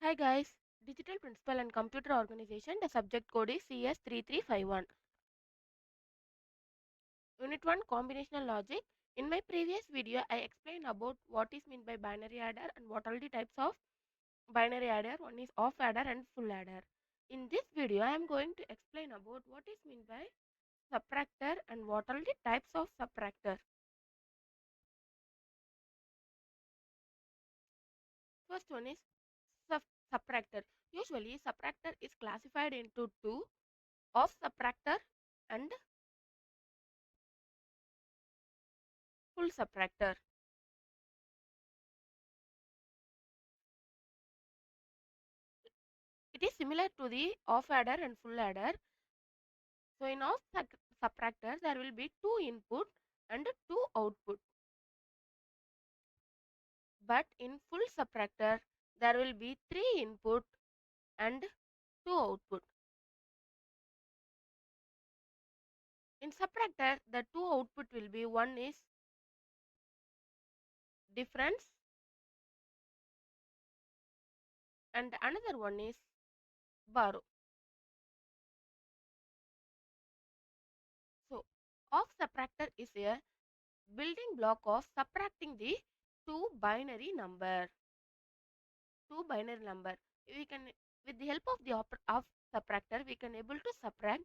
Hi guys, Digital Principal and Computer Organization, the subject code is CS3351. Unit 1 Combinational Logic. In my previous video, I explained about what is meant by binary adder and what are the types of binary adder. One is off adder and full adder. In this video, I am going to explain about what is meant by subtractor and what are the types of subtractor. First one is sub subtractor. Usually, subtractor is classified into two: off subtractor and full subtractor. It is similar to the off adder and full adder. So in off subtractor there will be two input and two output. But in full subtractor there will be three input and two output. In subtractor the two output will be, one is difference and another one is borrow. So off subtractor is a building block of subtracting the two binary number. We can, with the help of the of subtractor, we can able to subtract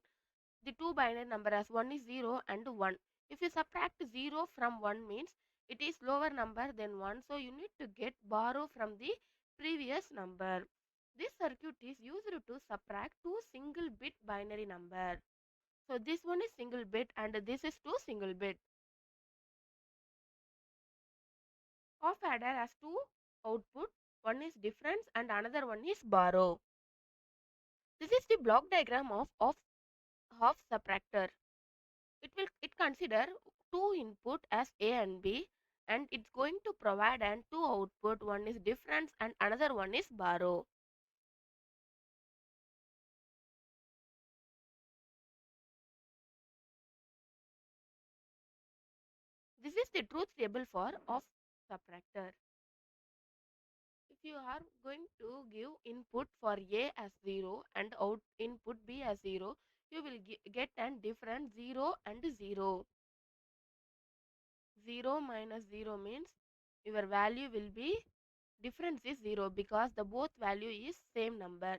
the two binary number as one is 0 and 1. If you subtract 0 from 1 means it is lower number than 1, so you need to get borrow from the previous number. This circuit is used to subtract two single bit binary number. So this one is single bit and this is two single bit. Off adder has two output, one is difference and another one is borrow. This is the block diagram of half subtractor. It consider two input as A and B, and it's going to provide and two output, one is difference and another one is borrow. This is the truth table for of subtractor. If you are going to give input for A as 0 and out input B as 0, you will get an difference 0 and 0. 0 minus 0 means your value will be, difference is 0 because the both value is same number.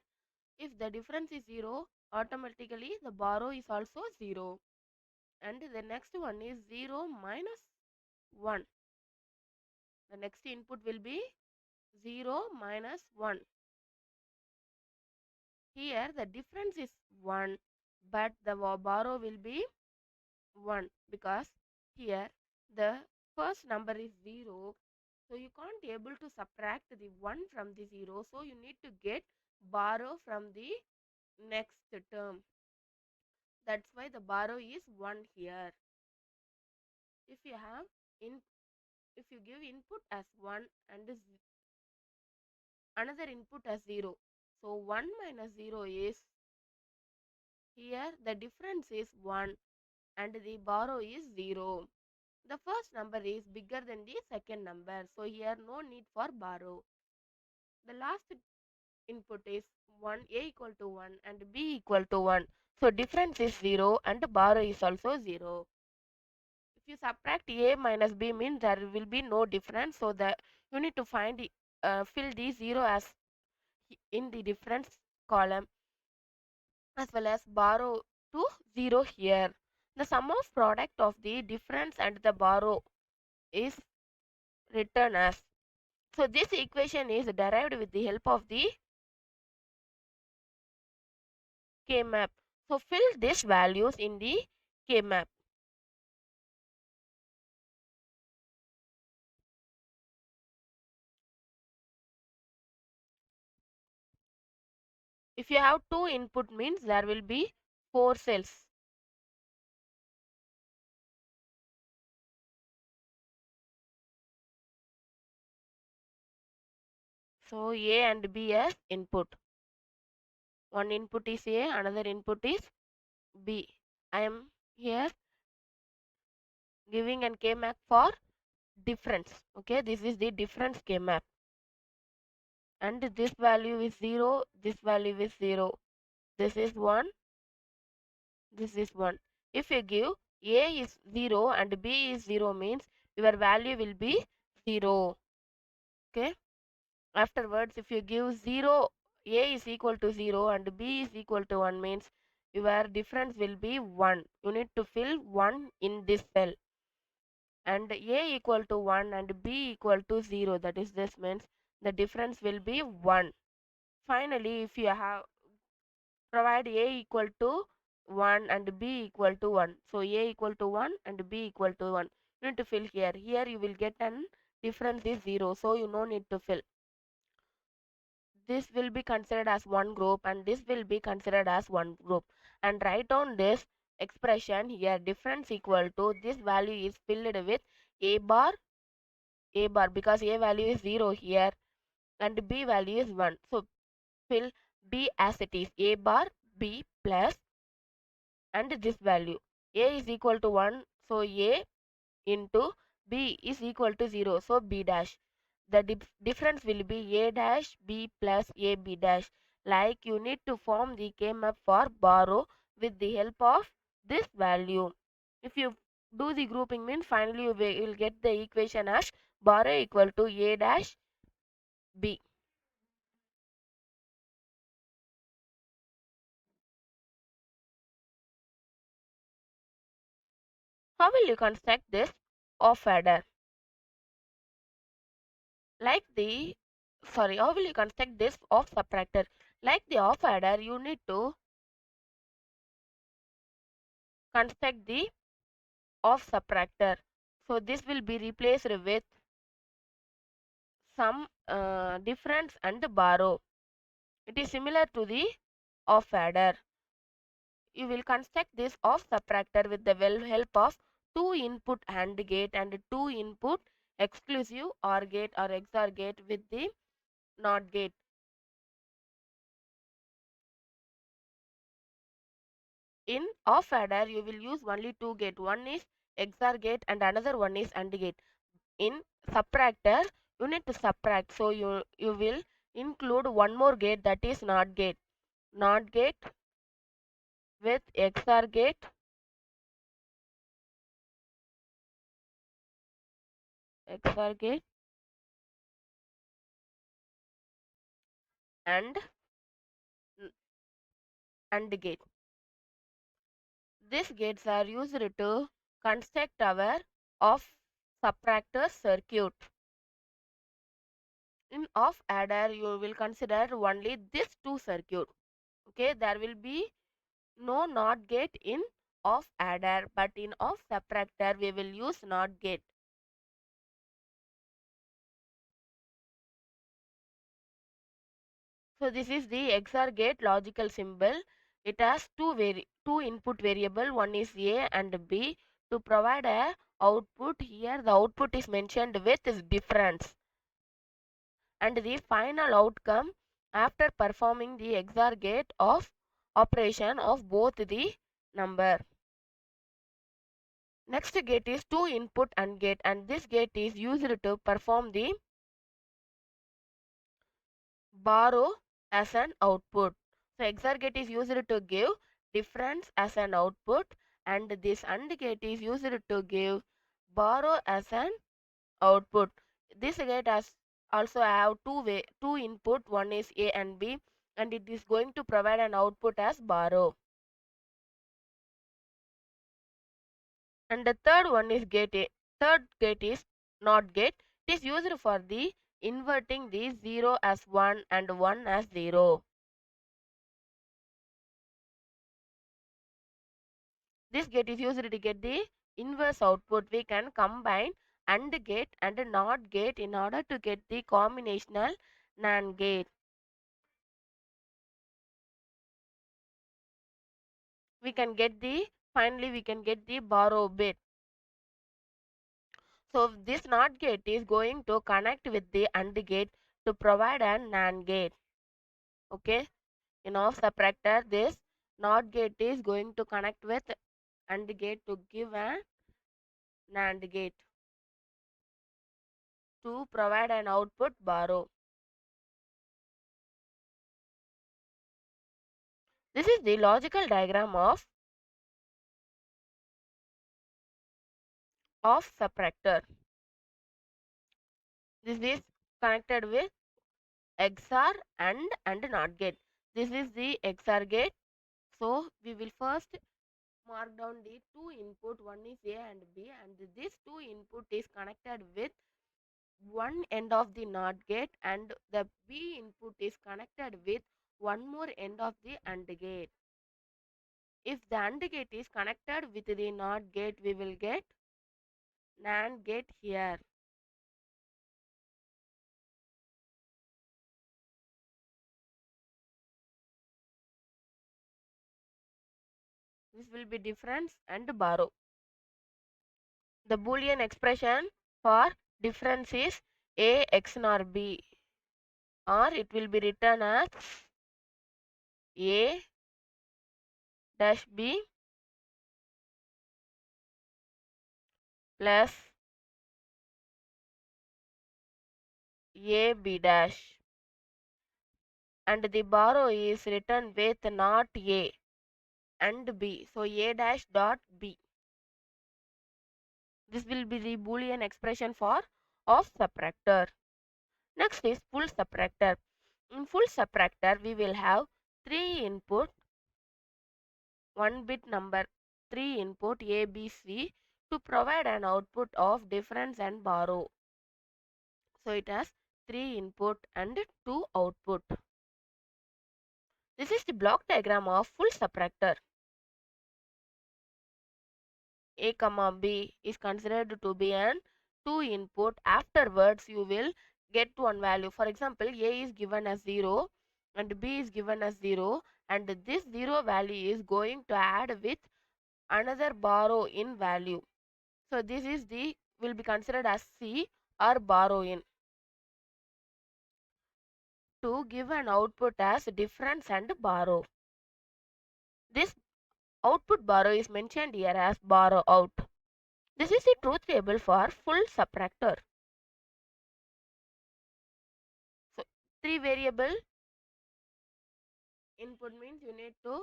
If the difference is 0, automatically the borrow is also 0. And the next one is 0 minus 1. The next input will be 0 minus 1. Here the difference is 1, but the borrow will be 1 because here the first number is 0. So you can't able to subtract the 1 from the 0. So you need to get borrow from the next term. That's why the borrow is 1 here. If you have in, if you give input as 1 and another input as 0, so 1 minus 0 is, here the difference is 1 and the borrow is 0. The first number is bigger than the second number, so here no need for borrow. The last input is 1, A equal to 1 and B equal to 1, so difference is 0 and borrow is also 0. If you subtract A minus B means there will be no difference, so the you need to find the, fill the 0 as in the difference column as well as borrow to 0 here. The sum of product of the difference and the borrow is written as, so this equation is derived with the help of the K map. So fill these values in the K map. If you have two input means there will be four cells. So A and B as input. One input is A, another input is B. I am here giving an K map for difference. Okay, this is the difference K map. and this value is 0, this value is 0. This is 1, this is 1. If you give A is 0 and B is 0 means your value will be 0. Okay. Afterwards, if you give 0, A is equal to 0 and B is equal to 1 means your difference will be 1. You need to fill 1 in this cell. And A equal to 1 and B equal to 0. That is, this means the difference will be 1. Finally, if you have provide A equal to 1 and B equal to 1. So A equal to 1 and B equal to 1. You need to fill here. Here you will get an difference is 0. So you no need to fill. This will be considered as one group and this will be considered as one group. And write down this expression here. Difference equal to this value is filled with A bar because A value is 0 here and B value is 1. So fill B as it is. A bar B plus and this value A is equal to 1, so A into B is equal to 0, so B dash. The difference will be A dash B plus AB dash. Like you need to form the K-map for borrow with the help of this value. If you do the grouping means finally you will get the equation as borrow equal to A dash B. How will you construct this off adder? Like the how will you construct this off subtractor? Like the off adder, you need to construct the off subtractor. So this will be replaced with some difference and borrow. It is similar to the off adder. You will construct this off subtractor with the help of two input AND gate and two input exclusive OR gate or XOR gate with the NOT gate. In off adder, you will use only two gate. One is XOR gate and another one is AND gate. In subtractor, you need to subtract. So you will include one more gate, that is NOT gate. NOT gate with XOR gate XOR gate and AND gate. These gates are used to construct our off subtractor circuit. In off adder, you will consider only this two circuit. Okay, there will be no NOT gate in off adder, but in off subtractor we will use NOT gate. So this is the XOR gate logical symbol. It has two input variable, one is A and B. To provide a output, here the output is mentioned with is difference. And the final outcome after performing the XOR gate of operation of both the number. Next gate is two input AND gate, and this gate is used to perform the borrow as an output. So XOR gate is used to give difference as an output and this AND gate is used to give borrow as an output. This gate has also have two input, one is A and B, and it is going to provide an output as borrow. And the third one is gate A. Third gate is NOT gate. It is used for the inverting the 0 as 1 and 1 as 0. This gate is used to get the inverse output. We can combine AND gate and NOT gate in order to get the combinational NAND gate. We can get the finally we can get the borrow bit. So this NOT gate is going to connect with the AND gate to provide a NAND gate. Okay. In off subtractor, this NOT gate is going to connect with AND gate to give a NAND gate to provide an output borrow. This is the logical diagram of subtractor. This is connected with XOR and NOT gate. This is the XOR gate. So we will first mark down the two input. One is A and B, and this two input is connected with one end of the NOT gate, and the B input is connected with one more end of the AND gate. If the AND gate is connected with the NOT gate, we will get NAND gate here. This will be difference and borrow. The Boolean expression for difference is A XNOR B, or it will be written as A dash B plus A B dash, and the borrow is written with not A and B, so A dash dot B. This will be the Boolean expression for of subtractor. Next is full subtractor. In full subtractor, we will have 3 input, 1 bit number, 3 input A, B, C to provide an output of difference and borrow. So it has 3 input and 2 output. This is the block diagram of full subtractor. A comma B is considered to be an 2 input. Afterwards you will get one value. For example, A is given as 0 and B is given as 0, and this 0 value is going to add with another borrow in value. So this is the will be considered as C or borrow in, to give an output as difference and borrow. This output borrow is mentioned here as borrow out. This is the truth table for full subtractor. So 3 variable input means you need to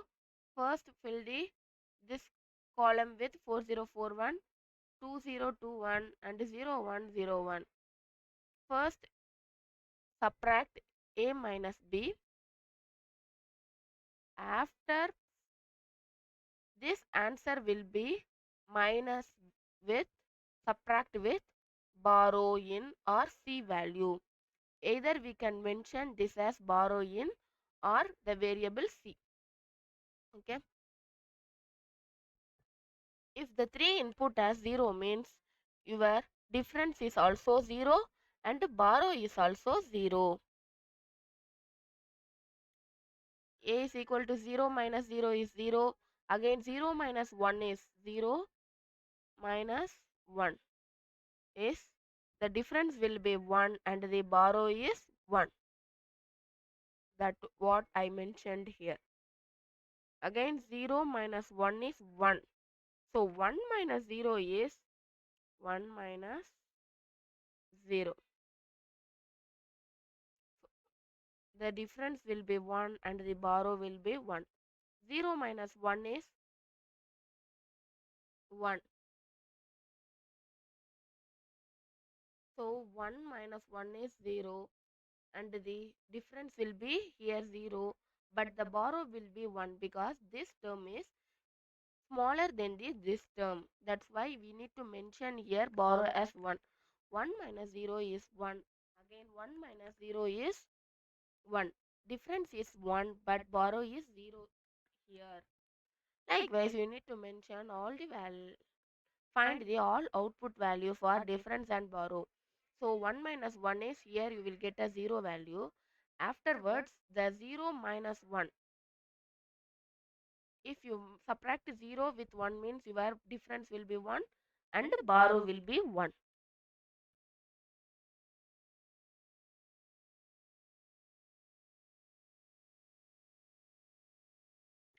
first fill the this column with 4041, 2021 and 0101. First subtract A minus B. After this answer will be minus with subtract with borrow in or C value. Either we can mention this as borrow in or the variable C. Okay. If the 3 input as 0 means your difference is also 0 and borrow is also 0. A is equal to 0 minus 0 is 0. Again 0 minus 1 is 0 minus 1 is the difference will be 1 and the borrow is 1. That what I mentioned here. Again 0 minus 1 is 1. So 1 minus 0 is 1 minus 0. The difference will be 1 and the borrow will be 1. 0 minus 1 is 1. So 1 minus 1 is 0 and the difference will be here 0, but the borrow will be 1 because this term is smaller than this term. That's why we need to mention here borrow as 1. 1 minus 0 is 1. Again 1 minus 0 is 1. Difference is 1 but borrow is 0 here. Likewise, you need to mention all the value. Find the all output value for difference and borrow. So 1 minus 1 is here you will get a 0 value. Afterwards the 0 minus 1. If you subtract 0 with 1 means your difference will be 1 and borrow will be 1.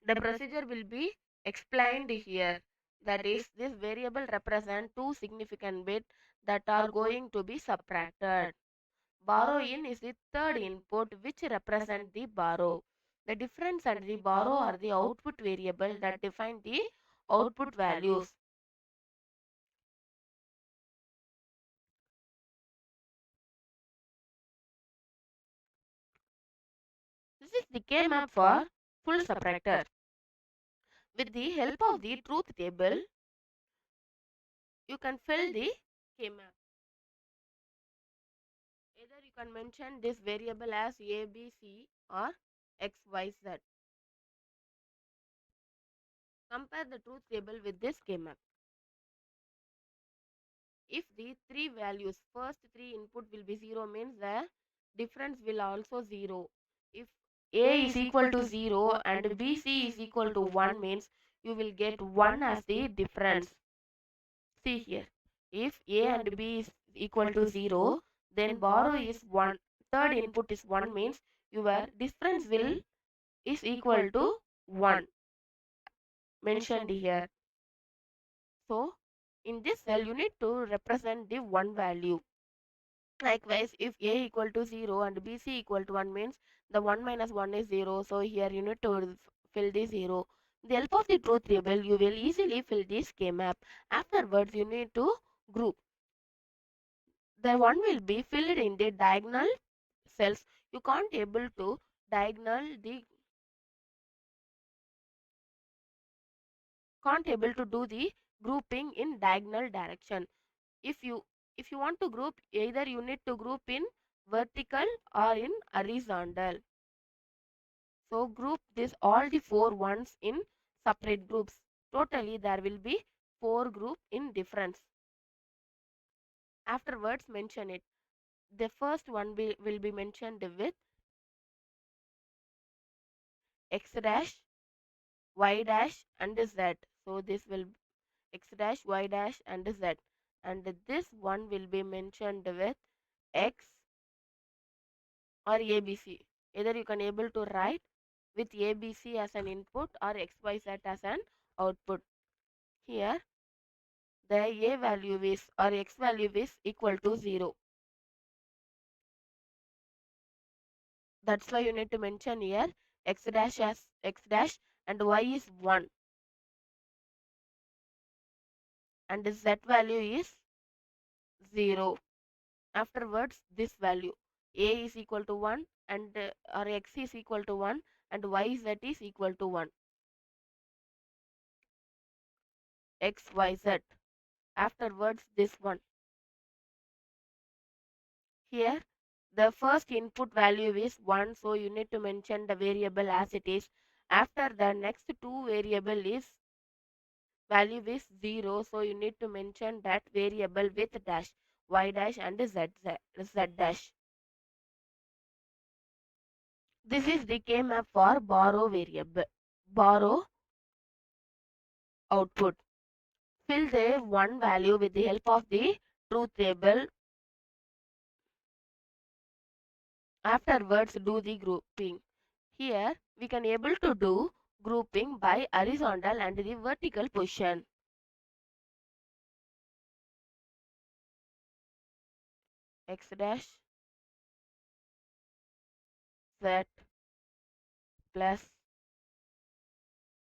The procedure will be explained here. That is, this variable represent two significant bits that are going to be subtracted. Borrow in is the third input which represent the borrow. The difference and the borrow are the output variable that define the output values. This is the K map for full subtractor. With the help of the truth table, you can fill the K map. Either you can mention this variable as A, B, C or X, Y, Z. Compare the truth table with this K map. If the three values, first three input will be 0 means the difference will also 0. If A is equal to 0 and BC is equal to 1 means you will get 1 as the difference. See here. If A and B is equal to 0, then borrow is 1. Third input is 1 means your difference will is equal to 1 mentioned here. So in this cell you need to represent the 1 value. Likewise, if A equal to 0 and BC equal to 1 means the 1 minus 1 is 0. So here you need to fill the 0. With the help of the truth table, you will easily fill this K map. Afterwards, you need to group. The one will be filled in the diagonal cells. You can't able to can't able to do the grouping in diagonal direction. If you want to group, either you need to group in vertical or in horizontal. So group this all the four ones in separate groups. Totally there will be four group in difference. Afterwards mention it. The first one will be mentioned with x dash, y dash and z. So this will x dash, y dash and z. And this one will be mentioned with x or abc. Either you can able to write with abc as an input or xyz as an output. Here the a value is or x value is equal to 0. That's why you need to mention here x dash as x dash and y is 1 and z value is 0. Afterwards this value a is equal to 1 and or x is equal to 1 and y z is equal to 1 x y z. Afterwards this one. Here the first input value is 1, so you need to mention the variable as it is. After the next two variable is value is 0, so you need to mention that variable with dash y dash and z dash. This is the K map for borrow variable, borrow output. Fill the one value with the help of the truth table. Afterwards do the grouping. Here we can able to do grouping by horizontal and the vertical position. X dash z plus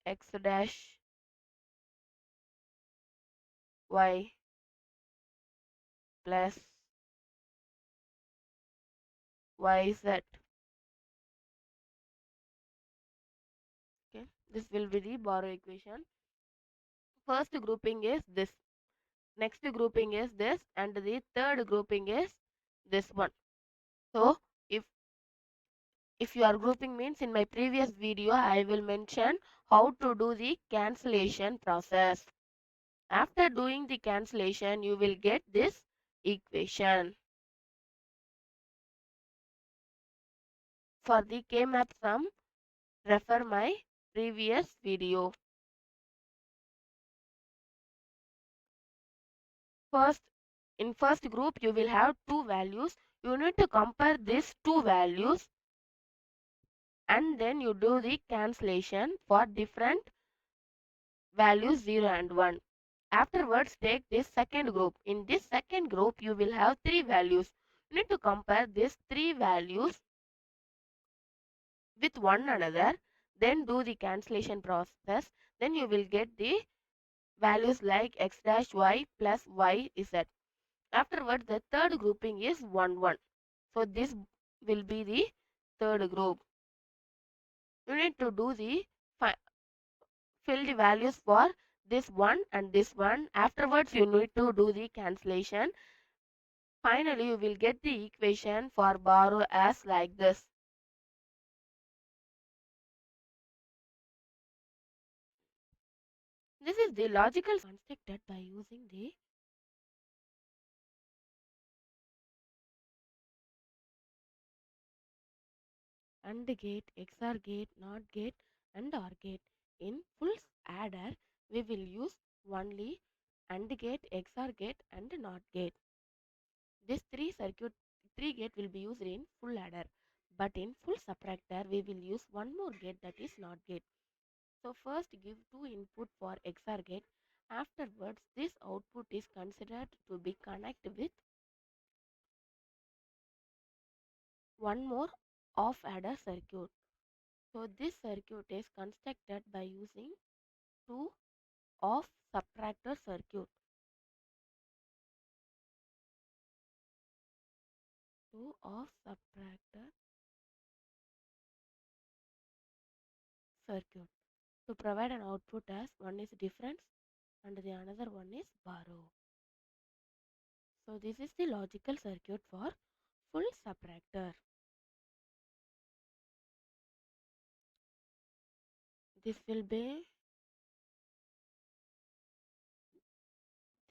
x dash y plus yz. Okay, this will be the borrow equation. First grouping is this, next grouping is this, and the third grouping is this one. So if you are grouping means, in my previous video I will mention how to do the cancellation process. After doing the cancellation you will get this equation. For the K-map sum, refer my previous video. First, in first group you will have two values. You need to compare these two values and then you do the cancellation for different values 0 and 1. Afterwards take this second group. In this second group you will have three values. You need to compare these three values with one another, then do the cancellation process, then you will get the values like x dash y plus y z. Afterwards, the third grouping is 1 1. So this will be the third group. You need to do the fill the values for this one and this one. Afterwards, you need to do the cancellation. Finally, you will get the equation for borrow as like this. This is the logical constructed by using the AND gate, XOR gate, NOT gate and OR gate. In full adder, we will use only AND gate, XOR gate and NOT gate. This three gate will be used in full adder. But in full subtractor, we will use one more gate, that is NOT gate. So first give two input for XOR gate. Afterwards, this output is considered to be connected with one more off adder circuit. So this circuit is constructed by using two off subtractor circuit. Two off subtractor circuit to provide an output as one is difference and the another one is borrow. So this is the logical circuit for full subtractor.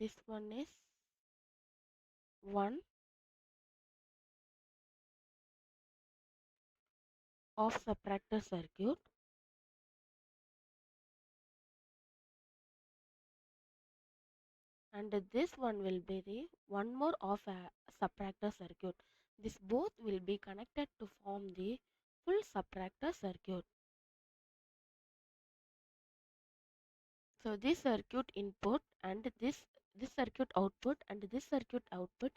This one is one off subtractor circuit and this one will be the one more off a subtractor circuit. This both will be connected to form the full subtractor circuit. So this circuit input and this circuit output and this circuit output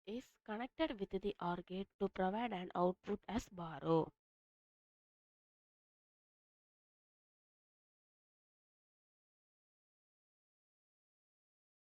is connected with the OR gate to provide an output as borrow.